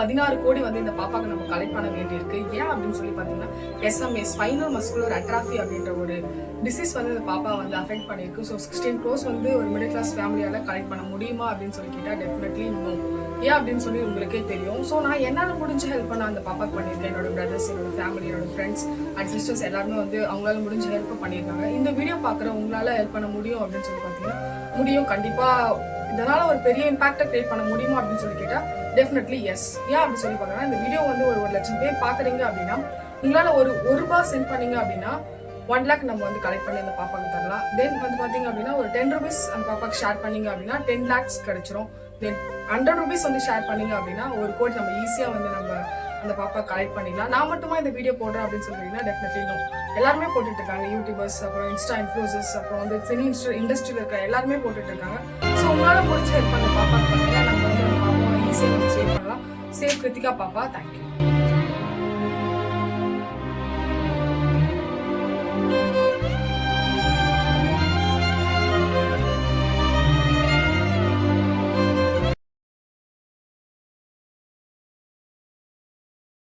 16 கோடி வந்து இந்த பாப்பாக்கு நம்ம கலெக்ட் பண்ண வேண்டியிருக்கு. ஏன் அப்படின்னு சொல்லி பார்த்தீங்கன்னா SMA ஸ்பைனல் மஸ்குலர் அட்ராஃபி அப்படின்ற ஒரு டிசீஸ் வந்து இந்த பாப்பா வந்து அஃபெக்ட் பண்ணியிருக்கு. ஸோ 16 crores வந்து ஒரு மிடில் கிளாஸ் ஃபேமிலியால் கலெக்ட் பண்ண முடியுமா அப்படின்னு சொல்லி கேட்டால் டெஃபினெட்லி நோ. ஏன் அப்படின்னு சொல்லி உங்களுக்கே தெரியும். ஸோ நான் என்னால் முடிஞ்ச ஹெல்ப் பண்ண அந்த பாப்பாக்கு பண்ணியிருக்கேன். என்னோட பிரதர்ஸ், என்னோட ஃபேமிலி, என்னோட ஃப்ரெண்ட்ஸ் அண்ட் சிஸ்டர்ஸ் எல்லாருமே வந்து அவங்களால முடிஞ்ச ஹெல்ப் பண்ணியிருக்காங்க. இந்த வீடியோ பார்க்குற உங்களால் ஹெல்ப் பண்ண முடியும் அப்படின்னு சொல்லி பார்த்தீங்கன்னா முடியும். கண்டிப்பாக இதனால ஒரு பெரிய இம்பாக்டை கிரியேட் பண்ண முடியுமா அப்படின்னு சொல்லி கேட்டால் டெஃபினெட்லி எஸ். ஏன் அப்படின்னு சொல்லி பார்த்தோம்னா இந்த வீடியோ வந்து ஒரு 1 லட்சம் பேர் பார்க்குறீங்க அப்படின்னா உங்களால் ஒரு ரூபாய் சென்ட் பண்ணீங்க அப்படின்னா 1 lakh நம்ம வந்து கலெக்ட் பண்ணி அந்த பாப்பாக்கு தரலாம். தென் வந்து பார்த்தீங்க அப்படின்னா ஒரு 10 rupees அந்த பாப்பாக்கு ஷேர் பண்ணீங்க அப்படின்னா 10 lakhs கிடைச்சிரும். தென் 100 rupees வந்து ஷேர் பண்ணீங்க அப்படின்னா 1 கோடி நம்ம ஈஸியாக வந்து நம்ம அந்த பாப்பா கலெக்ட் பண்ணிடலாம். நான் மட்டுமா இந்த வீடியோ போடுறேன் அப்படின்னு சொல்லிட்டீங்கன்னா டெஃபினெட்லி நோ. எல்லாருமே போட்டுட்டு இருக்காங்க. யூடியூபர்ஸ், அப்புறம் இன்ஸ்டா இன்ஃப்ளூசர்ஸ், அப்புறம் வந்து சினி இண்டஸ்ட்ரியில் இருக்க எல்லாருமே போட்டுட்டு இருக்காங்க. ஸோ உங்களால் முடிஞ்ச ஹெல்ப் அந்த பாப்பாக்கு பண்ணீங்கன்னா நம்ம வந்து அந்த பாப்பாவை ஈஸியாக வந்து சேவ் பண்ணலாம். சேவ் கிருத்திகா பாப்பா. தேங்க்யூ.